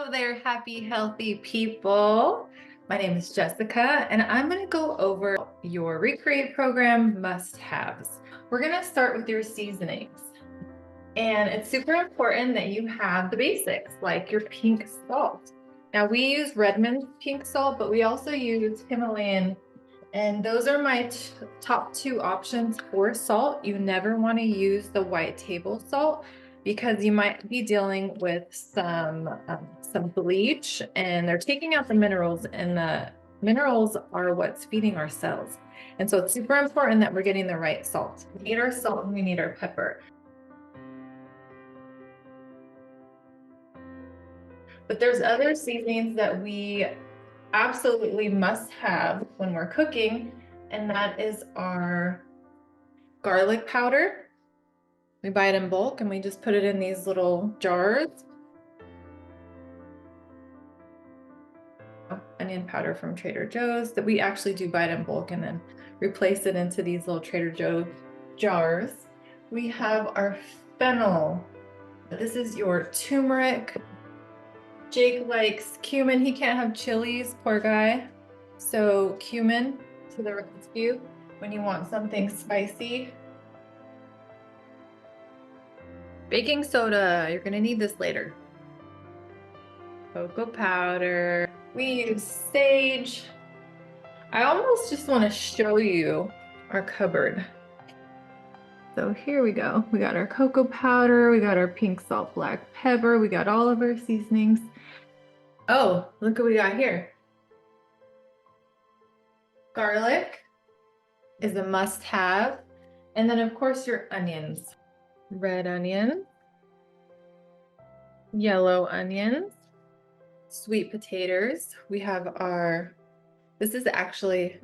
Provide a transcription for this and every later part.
Hello there, happy, healthy people. My name is Jessica, and I'm going to go over your Recreate program must-haves. We're going to start with your seasonings. And it's super important that you have the basics, like your pink salt. Now, we use Redmond's pink salt, but we also use Himalayan, and those are my top two options for salt. You never want to use the white table salt because you might be dealing with some bleach, and they're taking out the minerals, and the minerals are what's feeding our cells. And so it's super important that we're getting the right salt. We need our salt and we need our pepper. But there's other seasonings that we absolutely must have when we're cooking, and that is our garlic powder. We buy it in bulk and we just put it in these little jars. Onion powder from Trader Joe's that we actually do buy it in bulk and then replace it into these little Trader Joe jars. We have our fennel. This is your turmeric. Jake likes cumin. He can't have chilies, poor guy. So cumin to the rescue when you want something spicy. Baking soda, you're gonna need this later. Cocoa powder. We use sage. I almost just want to show you our cupboard. So here we go. We got our cocoa powder, we got our pink salt, black pepper, we got all of our seasonings. Oh, look what we got here. Garlic is a must-have. And then of course your onions. Red onion, yellow onions, sweet potatoes. We have our, this is actually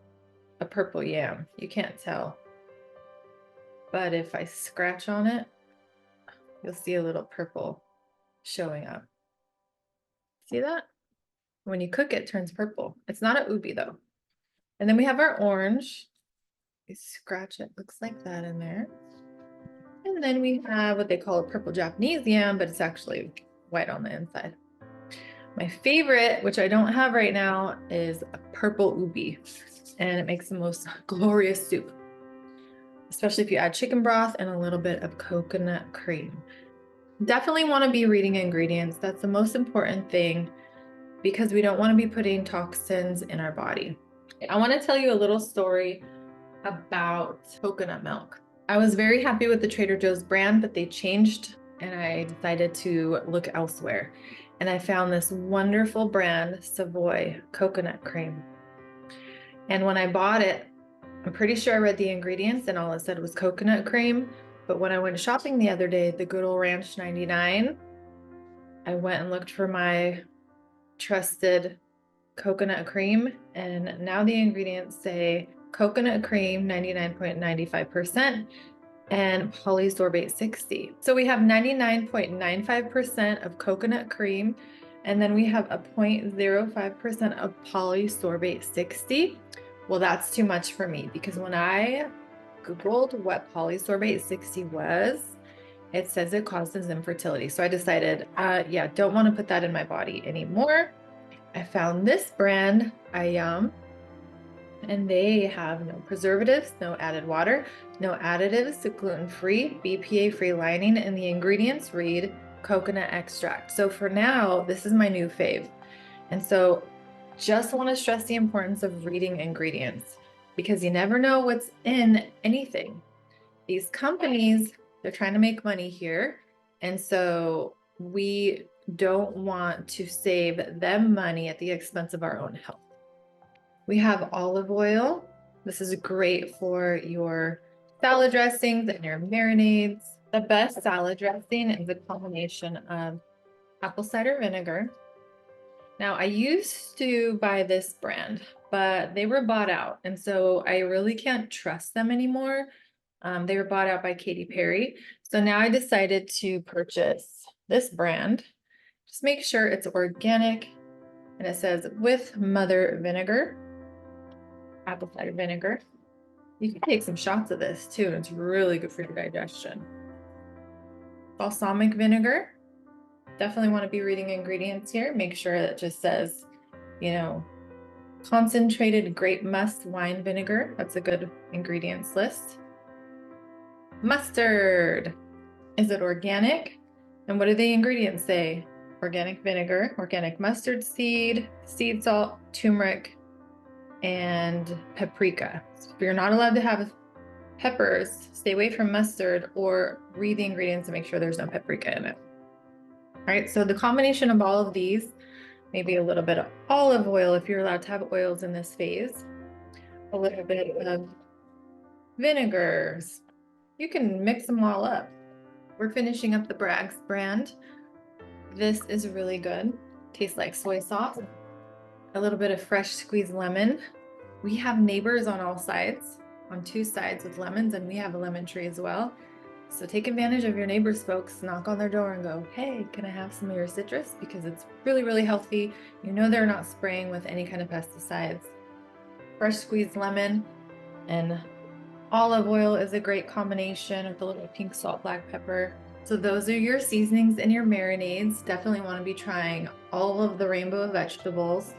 a purple yam. You can't tell. But if I scratch on it, you'll see a little purple showing up. See that? When you cook it, it turns purple. It's not a ubi though. And then we have our orange. You scratch it, looks like that in there. And then we have what they call a purple Japanese yam, but it's actually white on the inside. My favorite, which I don't have right now, is a purple ubi, and it makes the most glorious soup, especially if you add chicken broth and a little bit of coconut cream. Definitely want to be reading ingredients. That's the most important thing because we don't want to be putting toxins in our body. I want to tell you a little story about coconut milk. I was very happy with the Trader Joe's brand, but they changed and I decided to look elsewhere. And I found this wonderful brand, Savoy coconut cream. And when I bought it, I'm pretty sure I read the ingredients and all it said was coconut cream. But when I went shopping the other day, the good old Ranch 99, I went and looked for my trusted coconut cream, and now the ingredients say coconut cream 99.95% and polysorbate 60. So we have 99.95% of coconut cream, and then we have a 0.05% of polysorbate 60. Well, that's too much for me because when I Googled what polysorbate 60 was, it says it causes infertility. So I decided, yeah, don't want to put that in my body anymore. I found this brand, Ayam, and they have no preservatives, no added water, no additives, gluten-free, BPA-free lining, and the ingredients read coconut extract. So for now, this is my new fave. And so just want to stress the importance of reading ingredients because you never know what's in anything. These companies, they're trying to make money here. And so we don't want to save them money at the expense of our own health. We have olive oil. This is great for your salad dressings and your marinades. The best salad dressing is a combination of apple cider vinegar. Now, I used to buy this brand, but they were bought out. And so I really can't trust them anymore. They were bought out by Katy Perry. So now I decided to purchase this brand. Just make sure it's organic and it says with mother vinegar, apple cider vinegar. You can take some shots of this too, and it's really good for your digestion. Balsamic vinegar, Definitely want to be reading ingredients here. Make sure that just says, you know, concentrated grape must wine vinegar. That's a good ingredients list. Mustard. Is it organic? And what do the ingredients say? Organic vinegar, organic mustard seed, seed salt, turmeric, and paprika. So if you're not allowed to have peppers, stay away from mustard or read the ingredients and make sure there's no paprika in it. All right, so the combination of all of these, maybe a little bit of olive oil if you're allowed to have oils in this phase, a little bit of vinegars. You can mix them all up. We're finishing up the Bragg's brand. This is really good. Tastes like soy sauce. A little bit of fresh squeezed lemon. We have neighbors on all sides, on 2 sides with lemons, and we have a lemon tree as well. So take advantage of your neighbors, folks. Knock on their door and go, hey, can I have some of your citrus? Because it's really, really healthy. You know they're not spraying with any kind of pesticides. Fresh squeezed lemon and olive oil is a great combination with a little pink salt, black pepper. So those are your seasonings and your marinades. Definitely want to be trying all of the rainbow of vegetables.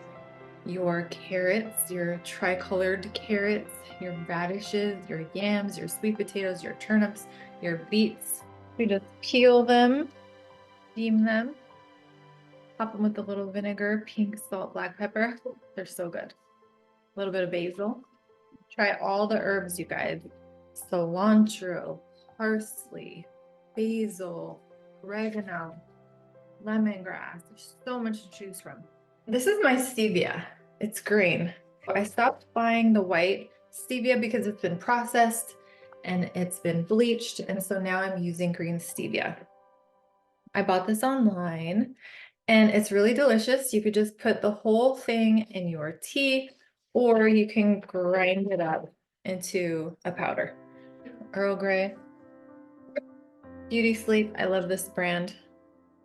Your carrots, your tricolored carrots, your radishes, your yams, your sweet potatoes, your turnips, your beets. We just peel them, steam them, pop them with a little vinegar, pink salt, black pepper. They're so good. A little bit of basil. Try all the herbs, you guys. Cilantro, parsley, basil, oregano, lemongrass. There's so much to choose from. This is my stevia. It's green. I stopped buying the white stevia because it's been processed and it's been bleached, and so now I'm using green stevia. I bought this online and it's really delicious. You could just put the whole thing in your tea, or you can grind it up into a powder. Earl Grey, Beauty Sleep. I love this brand.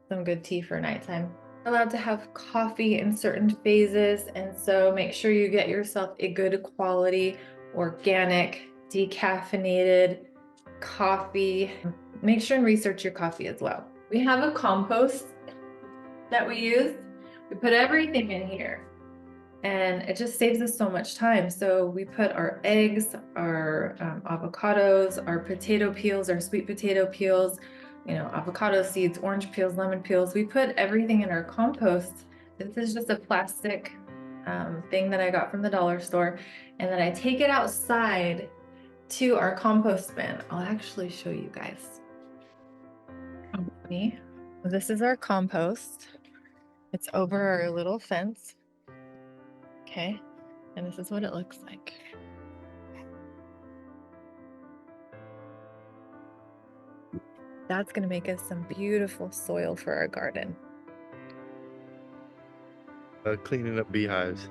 Some good tea for nighttime. You're allowed to have coffee in certain phases, and so make sure you get yourself a good quality, organic, decaffeinated coffee. Make sure and research your coffee as well. We have a compost that we use. We put everything in here and it just saves us so much time. So we put our eggs, our avocados, our potato peels, our sweet potato peels, you know, avocado seeds, orange peels, lemon peels. We put everything in our compost. This is just a plastic thing that I got from the dollar store, and then I take it outside to our compost bin. I'll actually show you guys. This is our compost. It's over our little fence. Okay, and this is what it looks like. That's gonna make us some beautiful soil for our garden. Cleaning up beehives.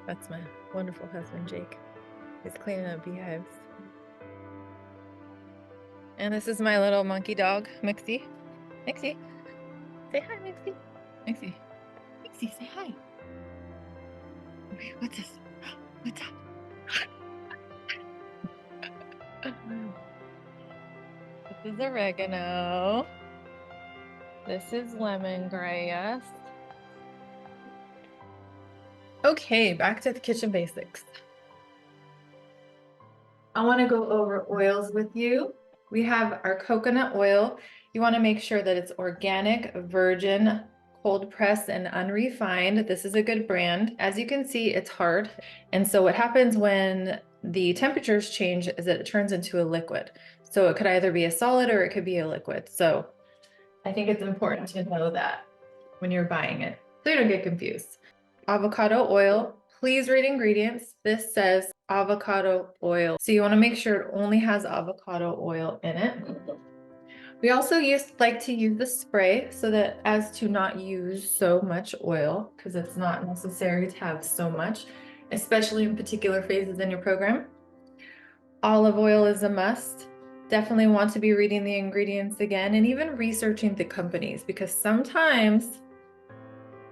That's my wonderful husband, Jake. He's cleaning up beehives. And this is my little monkey dog, Mixie. Mixie, say hi, Mixie. Mixie, Mixie, say hi. What's this? What's that? This is oregano. This is lemongrass. Okay, back to the kitchen basics. I want to go over oils with you. We have our coconut oil. You want to make sure that it's organic, virgin, cold pressed, and unrefined. This is a good brand. As you can see, it's hard. And so what happens when the temperatures change is that it turns into a liquid. So it could either be a solid or it could be a liquid. So I think it's important to know that when you're buying it, so you don't get confused. Avocado oil, please read ingredients. This says avocado oil. So you want to make sure it only has avocado oil in it. We also like to use the spray so that as to not use so much oil, because it's not necessary to have so much, especially in particular phases in your program. Olive oil is a must. Definitely want to be reading the ingredients again and even researching the companies, because sometimes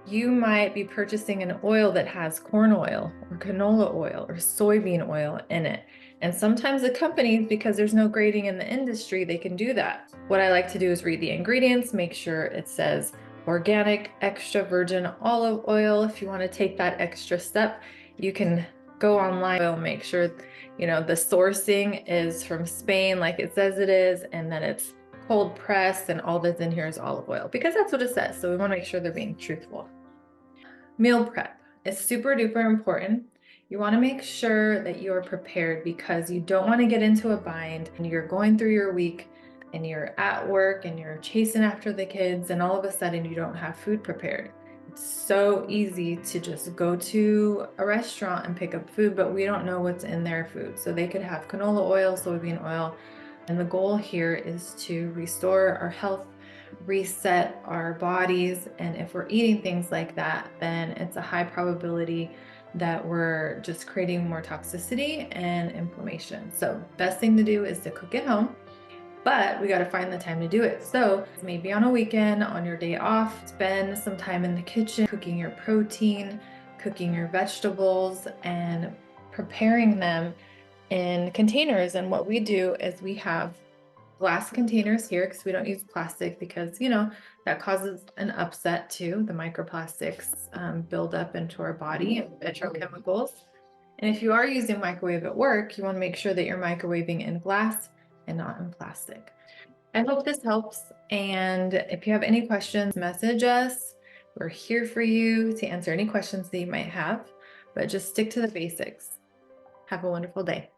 you might be purchasing an oil that has corn oil or canola oil or soybean oil in it. And sometimes the companies, because there's no grading in the industry, they can do that. What I like to do is read the ingredients, make sure it says organic, extra virgin olive oil. If you want to take that extra step, you can go online, make sure, you know, the sourcing is from Spain like it says it is, and then it's cold pressed and all that's in here is olive oil, because that's what it says. So we want to make sure they're being truthful. Meal prep is super duper important. You want to make sure that you're prepared, because you don't want to get into a bind and you're going through your week and you're at work and you're chasing after the kids and all of a sudden you don't have food prepared. It's so easy to just go to a restaurant and pick up food, but we don't know what's in their food. So they could have canola oil, soybean oil, and the goal here is to restore our health, reset our bodies. And if we're eating things like that, then it's a high probability that we're just creating more toxicity and inflammation. So best thing to do is to cook at home, but we got to find the time to do it. So maybe on a weekend, on your day off, spend some time in the kitchen, cooking your protein, cooking your vegetables, and preparing them in containers. And what we do is we have glass containers here, because we don't use plastic, because you know that causes an upset too. The microplastics build up into our body and petrochemicals. And if you are using microwave at work, you want to make sure that you're microwaving in glass and not in plastic. I hope this helps. And if you have any questions, message us. We're here for you to answer any questions that you might have, but just stick to the basics. Have a wonderful day.